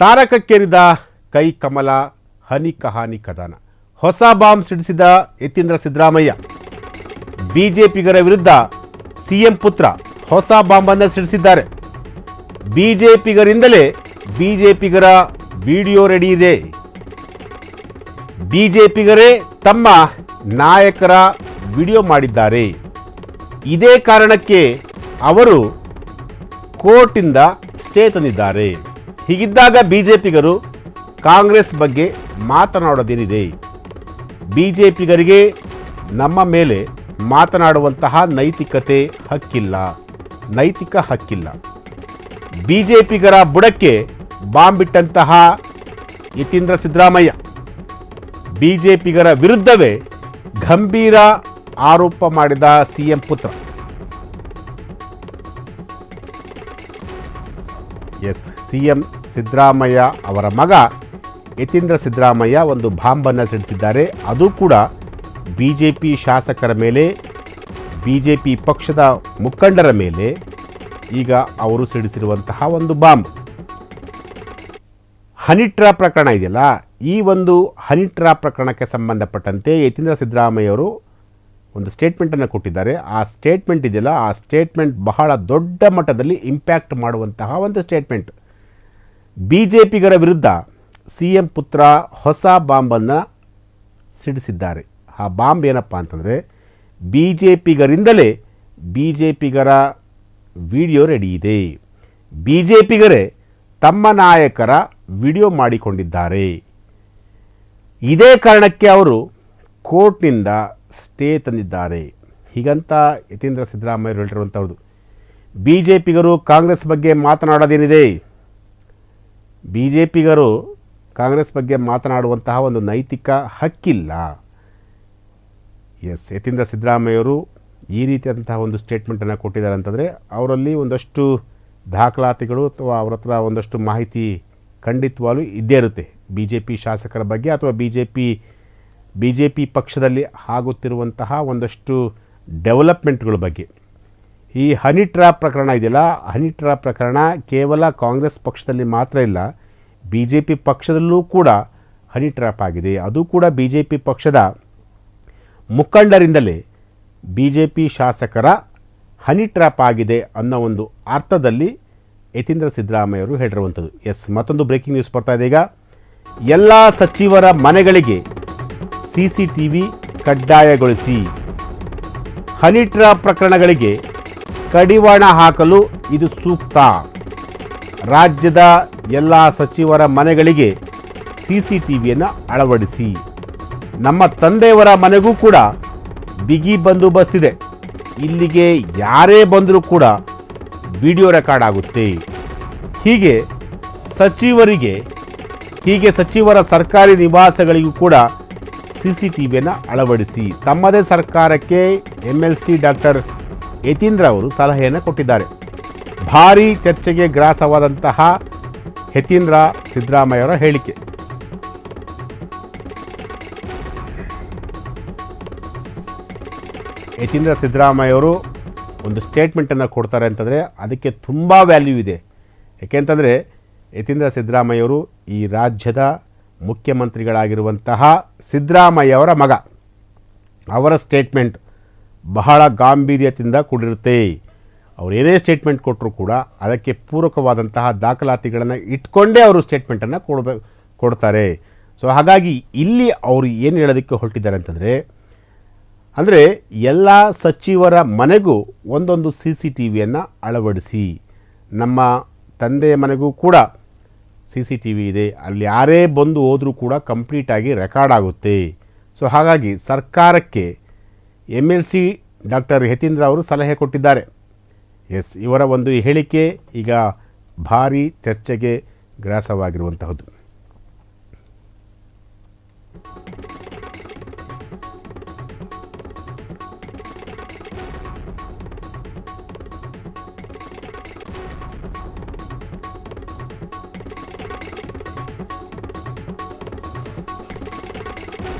ತಾರಕಕ್ಕೇರಿದ ಕೈ ಕಮಲ ಹನಿ ಕಹಾನಿ ಕದನ. ಹೊಸ ಬಾಂಬ್ ಸಿಡಿಸಿದ ಯತೀಂದ್ರ ಸಿದ್ದರಾಮಯ್ಯ. ಬಿಜೆಪಿಗರ ವಿರುದ್ಧ ಸಿಎಂ ಪುತ್ರ ಹೊಸ ಬಾಂಬನ್ನು ಸಿಡಿಸಿದ್ದಾರೆ. ಬಿಜೆಪಿಗರಿಂದಲೇ ಬಿಜೆಪಿಗರ ವಿಡಿಯೋ ರೆಡಿ ಇದೆ. ಬಿಜೆಪಿಗರೇ ತಮ್ಮ ನಾಯಕರ ವಿಡಿಯೋ ಮಾಡಿದ್ದಾರೆ. ಇದೇ ಕಾರಣಕ್ಕೆ ಅವರು ಕೋರ್ಟಿಂದ ಸ್ಟೇ ತಂದಿದ್ದಾರೆ. ಹೀಗಿದ್ದಾಗ ಬಿಜೆಪಿಗರು ಕಾಂಗ್ರೆಸ್ ಬಗ್ಗೆ ಮಾತನಾಡೋದೇನಿದೆ? ಬಿಜೆಪಿಗರಿಗೆ ನಮ್ಮ ಮೇಲೆ ಮಾತನಾಡುವಂತಹ ನೈತಿಕ ಹಕ್ಕಿಲ್ಲ. ಬಿಜೆಪಿಗರ ಬುಡಕ್ಕೆ ಬಾಂಬ್ ಬಿಟ್ಟಂತಹ ಯತೀಂದ್ರ ಸಿದ್ದರಾಮಯ್ಯ ಬಿಜೆಪಿಗರ ವಿರುದ್ಧವೇ ಗಂಭೀರ ಆರೋಪ ಮಾಡಿದ ಸಿಎಂ ಪುತ್ರ. ಸಿಎಂ ಸಿದ್ದರಾಮಯ್ಯ ಅವರ ಮಗ ಯತೀಂದ್ರ ಸಿದ್ದರಾಮಯ್ಯ ಒಂದು ಬಾಂಬನ್ನು ಸಿಡಿಸಿದ್ದಾರೆ. ಅದು ಕೂಡ ಬಿಜೆಪಿ ಶಾಸಕರ ಮೇಲೆ, ಬಿಜೆಪಿ ಪಕ್ಷದ ಮುಖಂಡರ ಮೇಲೆ ಈಗ ಅವರು ಸಿಡಿಸಿರುವಂತಹ ಒಂದು ಬಾಂಬ್. ಹನಿ ಟ್ರ್ಯಾಪ್ ಪ್ರಕರಣ ಇದೆಯಲ್ಲ, ಈ ಒಂದು ಹನಿ ಟ್ರ್ಯಾಪ್ ಪ್ರಕರಣಕ್ಕೆ ಸಂಬಂಧಪಟ್ಟಂತೆ ಯತೀಂದ್ರ ಸಿದ್ದರಾಮಯ್ಯ ಅವರು ಒಂದು ಸ್ಟೇಟ್ಮೆಂಟನ್ನು ಕೊಟ್ಟಿದ್ದಾರೆ. ಆ ಸ್ಟೇಟ್ಮೆಂಟ್ ಇದೆಯಲ್ಲ, ಆ ಸ್ಟೇಟ್ಮೆಂಟ್ ಬಹಳ ದೊಡ್ಡ ಮಟ್ಟದಲ್ಲಿ ಇಂಪ್ಯಾಕ್ಟ್ ಮಾಡುವಂತಹ ಒಂದು ಸ್ಟೇಟ್ಮೆಂಟ್. ಬಿಜೆಪಿಗರ ವಿರುದ್ಧ ಸಿಎಂ ಪುತ್ರ ಹೊಸ ಬಾಂಬನ್ನು ಸಿಡಿಸಿದ್ದಾರೆ. ಆ ಬಾಂಬ್ ಏನಪ್ಪ ಅಂತಂದರೆ, ಬಿಜೆಪಿಗರಿಂದಲೇ ಬಿಜೆಪಿಗರ ವಿಡಿಯೋ ರೆಡಿ ಇದೆ. ಬಿಜೆಪಿಗರೇ ತಮ್ಮ ನಾಯಕರ ವಿಡಿಯೋ ಮಾಡಿಕೊಂಡಿದ್ದಾರೆ. ಇದೇ ಕಾರಣಕ್ಕೆ ಅವರು ಕೋರ್ಟ್ನಿಂದ ಸ್ಟೇ ತಂದಿದ್ದಾರೆ. ಹೀಗಂತ ಯತೀಂದ್ರ ಸಿದ್ದರಾಮಯ್ಯ ಹೇಳಿರುವಂಥದ್ದು. ಬಿಜೆಪಿಗರು ಕಾಂಗ್ರೆಸ್ ಬಗ್ಗೆ ಮಾತನಾಡೋದೇನಿದೆ? ಬಿಜೆಪಿಗರು ಕಾಂಗ್ರೆಸ್ ಬಗ್ಗೆ ಮಾತನಾಡುವಂತಹ ಒಂದು ನೈತಿಕ ಹಕ್ಕಿಲ್ಲ. ಯತೀಂದ್ರ ಸಿದ್ದರಾಮಯ್ಯವರು ಈ ರೀತಿಯಾದಂತಹ ಒಂದು ಸ್ಟೇಟ್ಮೆಂಟನ್ನು ಕೊಟ್ಟಿದ್ದಾರೆ ಅಂತಂದರೆ ಅವರಲ್ಲಿ ಒಂದಷ್ಟು ದಾಖಲಾತಿಗಳು ಅಥವಾ ಅವರ ಹತ್ರ ಒಂದಷ್ಟು ಮಾಹಿತಿ ಖಂಡಿತವಾಗಲೂ ಇದ್ದೇ ಇರುತ್ತೆ. ಬಿಜೆಪಿ ಶಾಸಕರ ಬಗ್ಗೆ ಅಥವಾ ಬಿಜೆಪಿ ಪಕ್ಷದಲ್ಲಿ ಆಗುತ್ತಿರುವಂತಹ ಒಂದಷ್ಟು ಡೆವಲಪ್ಮೆಂಟ್ಗಳ ಬಗ್ಗೆ. ಈ ಹನಿ ಟ್ರ್ಯಾಪ್ ಪ್ರಕರಣ ಇದೆಯಲ್ಲ, ಹನಿ ಟ್ರ್ಯಾಪ್ ಪ್ರಕರಣ ಕೇವಲ ಕಾಂಗ್ರೆಸ್ ಪಕ್ಷದಲ್ಲಿ ಮಾತ್ರ ಇಲ್ಲ, ಬಿಜೆಪಿ ಪಕ್ಷದಲ್ಲೂ ಕೂಡ ಹನಿ ಟ್ರ್ಯಾಪ್ ಆಗಿದೆ. ಅದು ಕೂಡ ಬಿಜೆಪಿ ಪಕ್ಷದ ಮುಖಂಡರಿಂದಲೇ ಬಿಜೆಪಿ ಶಾಸಕರ ಹನಿ ಟ್ರ್ಯಾಪ್ ಆಗಿದೆ ಅನ್ನೋ ಒಂದು ಅರ್ಥದಲ್ಲಿ ಯತೀಂದ್ರ ಸಿದ್ದರಾಮಯ್ಯ ಅವರು ಹೇಳಿರುವಂಥದ್ದು. ಮತ್ತೊಂದು ಬ್ರೇಕಿಂಗ್ ನ್ಯೂಸ್ ಬರ್ತಾ ಇದೆ ಈಗ. ಎಲ್ಲ ಸಚಿವರ ಮನೆಗಳಿಗೆ CCTV ಕಡ್ಡಾಯಗೊಳಿಸಿ. ಹನಿ ಟ್ರ್ಯಾಪ್ ಪ್ರಕರಣಗಳಿಗೆ ಕಡಿವಾಣ ಹಾಕಲು ಇದು ಸೂಕ್ತ. ರಾಜ್ಯದ ಎಲ್ಲ ಸಚಿವರ ಮನೆಗಳಿಗೆ CCTVಯನ್ನು ಅಳವಡಿಸಿ. ನಮ್ಮ ತಂದೆಯವರ ಮನೆಗೂ ಕೂಡ ಬಿಗಿ ಬಂದೋಬಸ್ತ್ ಇದೆ. ಇಲ್ಲಿಗೆ ಯಾರೇ ಬಂದರೂ ಕೂಡ ವಿಡಿಯೋ ರೆಕಾರ್ಡ್ ಆಗುತ್ತೆ. ಹೀಗೆ ಸಚಿವರ ಸರ್ಕಾರಿ ನಿವಾಸಗಳಿಗೂ ಕೂಡ CCTVಯನ್ನು ಅಳವಡಿಸಿ. ತಮ್ಮದೇ ಸರ್ಕಾರಕ್ಕೆ MLC ಡಾಕ್ಟರ್ ಯತೀಂದ್ರ ಅವರು ಸಲಹೆಯನ್ನು ಕೊಟ್ಟಿದ್ದಾರೆ. ಭಾರೀ ಚರ್ಚೆಗೆ ಗ್ರಾಸವಾದಂತಹ ಯತೀಂದ್ರ ಸಿದ್ದರಾಮಯ್ಯ ಅವರ ಹೇಳಿಕೆ. ಯತೀಂದ್ರ ಸಿದ್ದರಾಮಯ್ಯ ಅವರು ಒಂದು ಸ್ಟೇಟ್ಮೆಂಟನ್ನು ಕೊಡ್ತಾರೆ ಅಂತಂದರೆ ಅದಕ್ಕೆ ತುಂಬ ವ್ಯಾಲ್ಯೂ ಇದೆ. ಏಕೆಂತಂದರೆ ಯತೀಂದ್ರ ಸಿದ್ದರಾಮಯ್ಯ ಅವರು ಈ ರಾಜ್ಯದ ಮುಖ್ಯಮಂತ್ರಿಗಳಾಗಿರುವಂತಹ ಸಿದ್ದರಾಮಯ್ಯ ಅವರ ಮಗ. ಅವರ ಸ್ಟೇಟ್ಮೆಂಟ್ ಬಹಳ ಗಾಂಭೀರ್ಯದಿಂದ ಕೂಡಿರುತ್ತೆ. ಅವರು ಏನೇ ಸ್ಟೇಟ್ಮೆಂಟ್ ಕೊಟ್ಟರೂ ಕೂಡ ಅದಕ್ಕೆ ಪೂರಕವಾದಂತಹ ದಾಖಲಾತಿಗಳನ್ನು ಇಟ್ಕೊಂಡೇ ಅವರು ಸ್ಟೇಟ್ಮೆಂಟನ್ನು ಕೊಡ್ತಾರೆ. ಸೊ ಹಾಗಾಗಿ ಇಲ್ಲಿ ಅವರು ಏನು ಹೇಳೋದಕ್ಕೆ ಹೊರಟಿದ್ದಾರೆ ಅಂದರೆ ಎಲ್ಲ ಸಚಿವರ ಮನೆಗೂ ಒಂದೊಂದು CCTVಯನ್ನು ಅಳವಡಿಸಿ. ನಮ್ಮ ತಂದೆಯ ಮನೆಗೂ ಕೂಡ CCTV ಇದೆ. ಅಲ್ಲಿ ಯಾರೇ ಬಂದು ಹೋದರೂ ಕೂಡ ಕಂಪ್ಲೀಟಾಗಿ ರೆಕಾರ್ಡ್ ಆಗುತ್ತೆ. ಸೊ ಹಾಗಾಗಿ ಸರ್ಕಾರಕ್ಕೆ MLC ಡಾಕ್ಟರ್ ಯತೀಂದ್ರ ಅವರು ಸಲಹೆ ಕೊಟ್ಟಿದ್ದಾರೆ. ಇವರ ಒಂದು ಹೇಳಿಕೆ ಈಗ ಭಾರೀ ಚರ್ಚೆಗೆ ಗ್ರಾಸವಾಗಿರುವಂತಹದ್ದು.